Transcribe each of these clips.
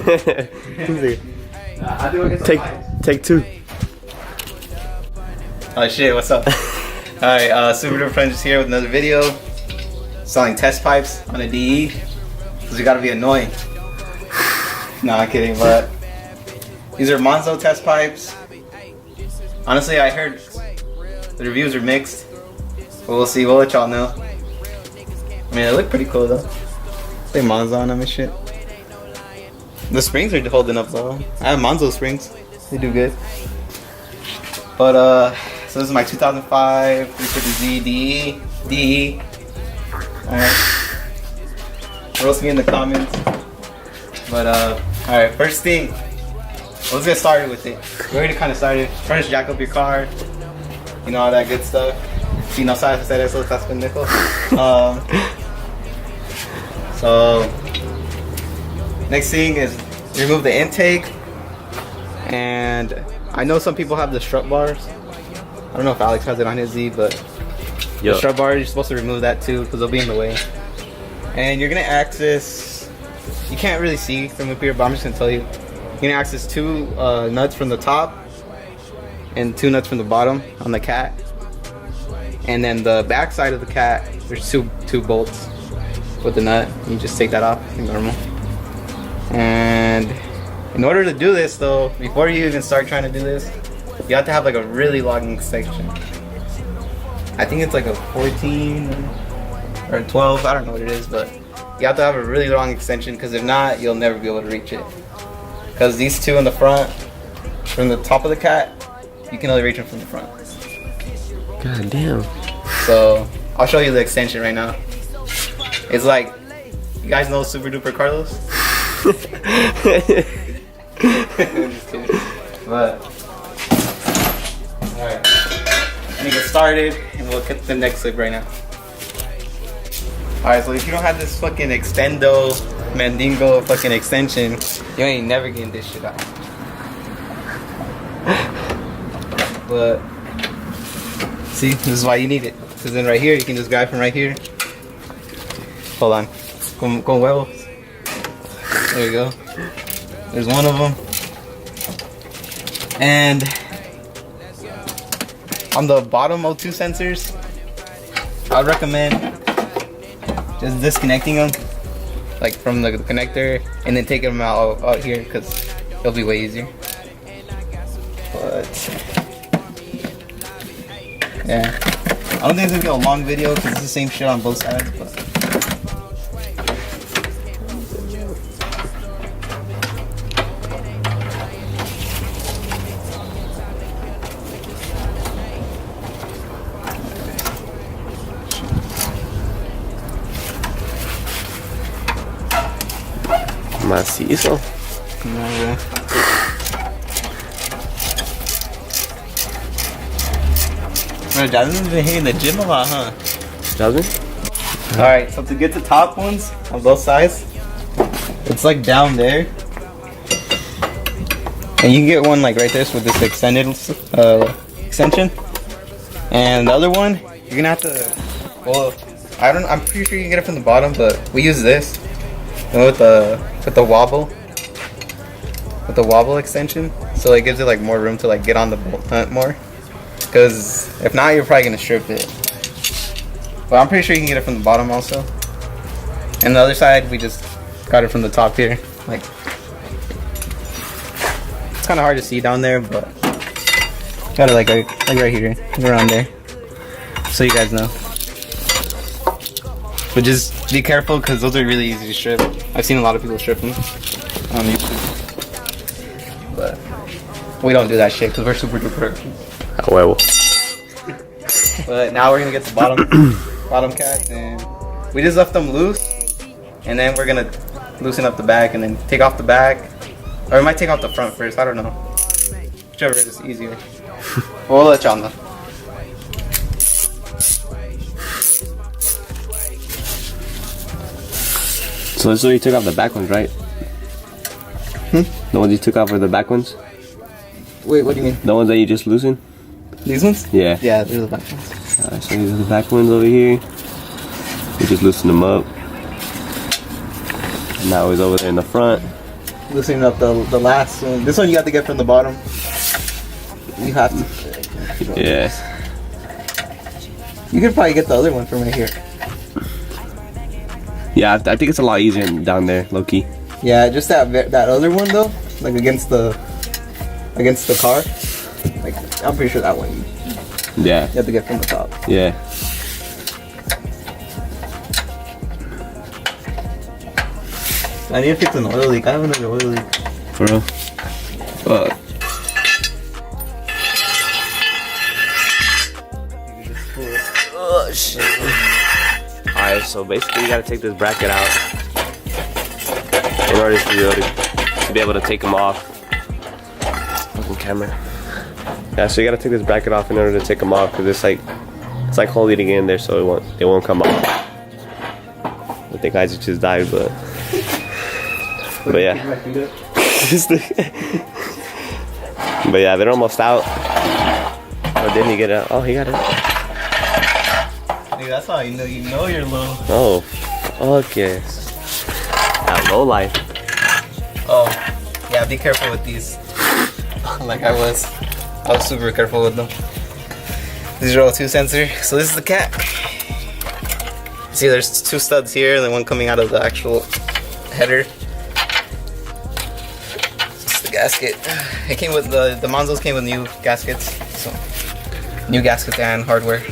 Take two. Oh shit, what's up? Alright, SvperDvperProductions here with another video. Selling test pipes on a DE. Because we gotta be annoying. No, I'm kidding, but these are Manzo test pipes. Honestly, I heard the reviews are mixed. But we'll see, we'll let y'all know. I mean, they look pretty cool though. Say Manzo on them and shit. The springs are holding up though. I have Manzo springs. They do good. But so this is my 2005 350Z DE. Alright. Roast me in the comments. But alright, first thing. Let's get started with it. We already kind of started. First, jack up your car. You know, all that good stuff. Si no sabes hacer eso, estás pendejo. So, next thing is remove the intake. And I know some people have the strut bars. I don't know if Alex has it on his Z, but the strut bars, you're supposed to remove that too because they'll be in the way. And you're gonna access, you can't really see from up here, but I'm just gonna tell you. You're gonna access two nuts from the top and two nuts from the bottom on the cat. And then the back side of the cat, there's two bolts with the nut. You just take that off, normal. And in order to do this though, before you even start trying to do this, you have to have like a really long section. I think it's like a 14 or 12, I don't know what it is, but you have to have a really long extension because if not, you'll never be able to reach it. Because these two in the front, from the top of the cat, you can only reach them from the front. God damn. So, I'll show you the extension right now. It's like, you guys know SvperDvperCarlos? I'm just kidding. But, alright. Let me get started and we'll get the next clip right now. Alright, so if you don't have this fucking extendo, mandingo fucking extension, you ain't never getting this shit out. But, see, this is why you need it. Because then right here, you can just grab from right here. Hold on. Con huevos. There you go. There's one of them. And on the bottom O2 sensors, I would recommend just disconnecting them, like from the connector, and then taking them out here because it'll be way easier. But yeah, I don't think it's gonna be a long video because it's the same shit on both sides. But macizo. Bro, Jasmine's been hitting the gym a lot, huh? Jasmine? Alright, so to get the top ones on both sides, it's like down there. And you can get one like right this with this extended extension. And the other one, you're gonna have to, well, I'm pretty sure you can get it from the bottom, but we use this. With the wobble extension, so it gives it like more room to like get on the bolt nut more. Because if not, you're probably gonna strip it. But I'm pretty sure you can get it from the bottom also. And the other side, we just got it from the top here. Like, it's kind of hard to see down there, but got it like right here, around there, so you guys know. But just be careful because those are really easy to strip. I've seen a lot of people strip them on YouTube. But we don't do that shit because we're super duper. A huevo. But now we're gonna get the bottom cat, and we just left them loose. And then we're gonna loosen up the back and then take off the back. Or we might take off the front first, I don't know. Whichever is easier. We'll let y'all know. So this is where you took off the back ones, right? The ones you took off are the back ones? Wait, what do you mean? The ones that you just loosened? These ones? Yeah. Yeah, these are the back ones. Alright, so these are the back ones over here. We just loosen them up. And now he's over there in the front. loosening up the last one. This one you have to get from the bottom. You have to. Yeah. You could probably get the other one from right here. Yeah, I think it's a lot easier down there, low key. Yeah, just that other one though, like against the car. Like I'm pretty sure that one. Yeah. You have to get from the top. Yeah. I need to fix an oil leak. I have another oil leak. For real? Fuck. Oh shit. Alright, so basically you gotta take this bracket out in order to be able to take them off. Fucking camera. Yeah, so you gotta take this bracket off in order to take them off because it's like holding it in there so it won't come off. I think Isaac just died, but yeah. But yeah, they're almost out. Oh, didn't he get it? Oh, he got it. Dude, that's how you know you're low. Oh, okay. That low life. Oh, yeah, be careful with these. Like I was super careful with them. These are all 2 sensor. So this is the cap. See, there's 2 studs here and then one coming out of the actual header. It's the gasket. It came with the Manzos came with new gaskets. So new gaskets and hardware.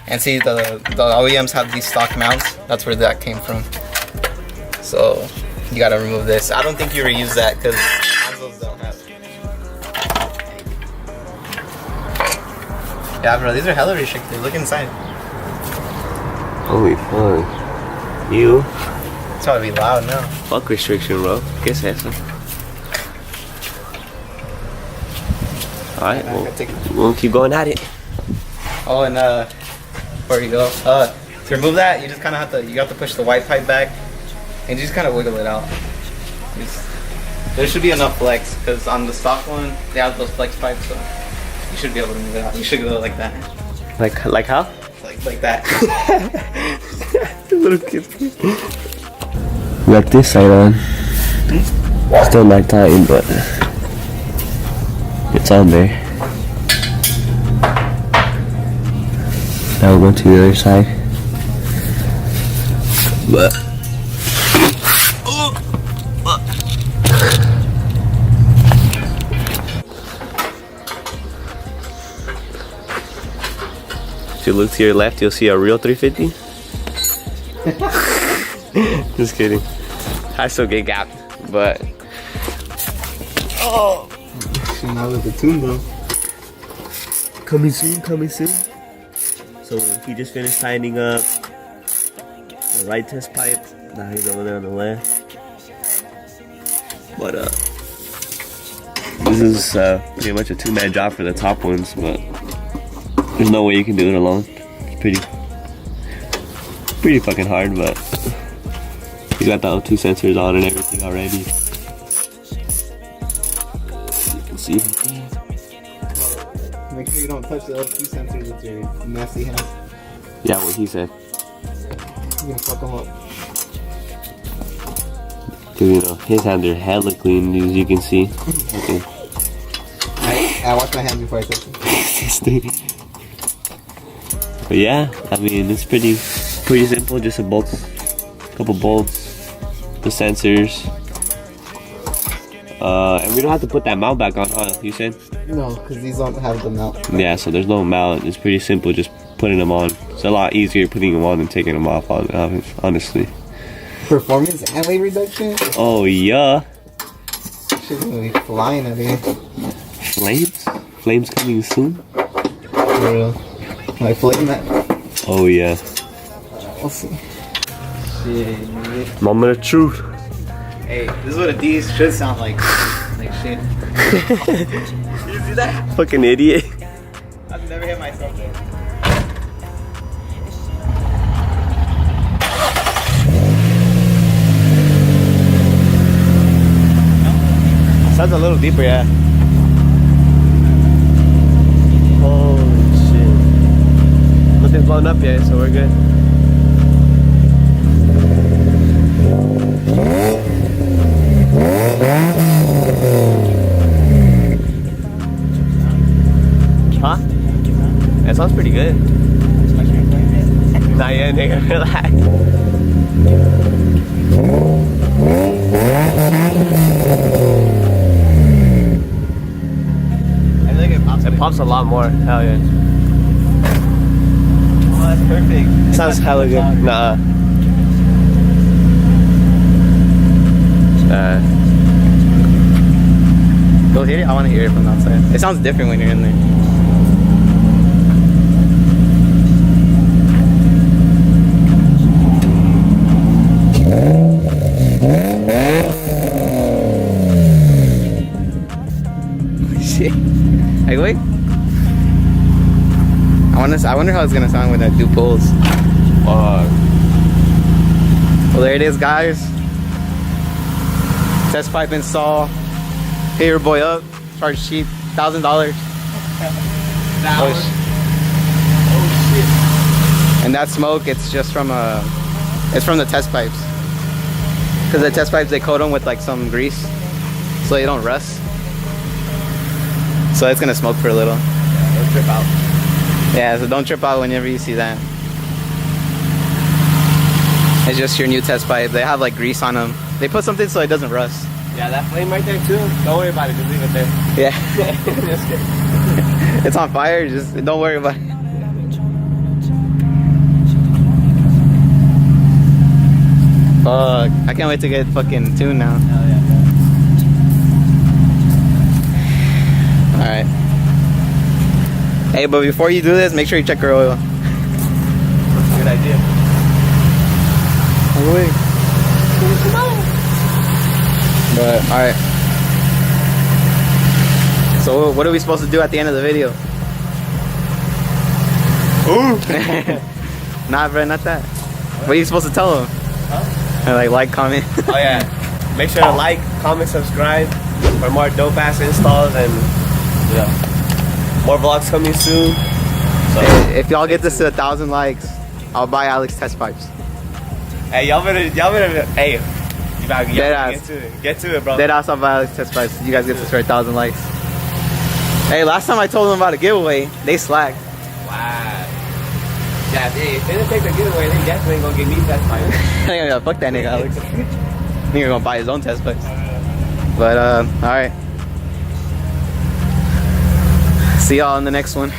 And see, the OEMs have these stock mounts. That's where that came from. So you gotta remove this. I don't think you reuse that because Manzos don't have. Yeah, bro, these are hella restricted. Look inside. Holy fuck. You? It's probably be loud now. Fuck restriction, bro. ¿Qué es eso? Alright, we'll keep going at it. Oh, and before you go, to remove that, you just kind of have to push the white pipe back, and you just kind of wiggle it out. There should be enough flex, because on the stock one, they have those flex pipes, so you should be able to move it out. You should go like that. Like how? Like that. Little kids. We got this side on. Still not tightened, but it's on there. Now we'll go to the other side. But if you look to your left, you'll see a real 350. Just kidding. I still get gapped, but Oh! Now with the tune though. coming soon, coming soon. So he just finished tightening up the right test pipe. Now he's over there on the left. But this is pretty much a 2-man job for the top ones, but there's no way you can do it alone. It's pretty fucking hard, but you got the O2 sensors on and everything already. You can see everything. Make sure you don't touch the O2 sensors with your nasty hands. Yeah, what he said. You're gonna fuck them up. Cause you know his hands are hella clean, as you can see. Okay. I wash my hands before I touch them. But yeah, I mean it's pretty simple. Just couple bolts, the sensors, and we don't have to put that mount back on, huh? You said? No, because these don't have the mount. Yeah, so there's no mount. It's pretty simple, just putting them on. It's a lot easier putting them on than taking them off, honestly. Performance and weight reduction? Oh yeah. Shit's gonna be flying out here. Flames coming soon. For real. Like flame that. Oh yeah. We'll see. Shit. Moment of truth. Hey, this is what a D should sound like. Like shit. You see that? Fucking idiot. I've never hit myself though. Sounds a little deeper, yeah. Holy shit. Nothing's blown up yet, so we're good. Huh? That sounds pretty good. Not yet, nigga. Relax. I think It pops a lot more. Hell yeah. Oh, that's perfect. Sounds hella good. Nah. Go hit it? I want to hear it from outside. It sounds different when you're in there. Shit. Hey, wait. I wonder how it's gonna sound when that dude pulls. Well, there it is, guys. Test pipe install. Hit your boy up. Charge cheap. $1,000. Oh shit. And that smoke, it's just from it's from the test pipes. Cause the test pipes, they coat them with like some grease, so they don't rust. So it's gonna smoke for a little. Yeah, don't trip out. Yeah, so don't trip out whenever you see that. It's just your new test pipe. They have like grease on them. They put something so it doesn't rust. Yeah, that flame right there too. Don't worry about it. Just leave it there. Yeah. It's on fire. Just don't worry about it. Fuck. I can't wait to get fucking tuned now. Hell yeah. Alright. Hey, but before you do this, make sure you check your oil. Good idea. Oh, wait. But, alright. So, what are we supposed to do at the end of the video? Ooh! Nah, bro, not that. What are you supposed to tell them? Huh? Like, comment. Oh yeah. Make sure to like, comment, subscribe for more dope ass installs and yeah, more vlogs coming soon. So If y'all get this to 1,000 likes, I'll buy Alex test pipes. hey, y'all better, hey, you gotta Deadass. get to it. Get to it, bro. Dead ass, I'll buy Alex test pipes. You guys get this for 1,000 likes. Hey, last time I told them about a giveaway, they slacked. Wow. Yeah, if they didn't take the giveaway, they definitely ain't gonna give me test pipes. They're gonna fuck that nigga, Alex. Nigga gonna buy his own test pipes. But alright. See y'all in the next one.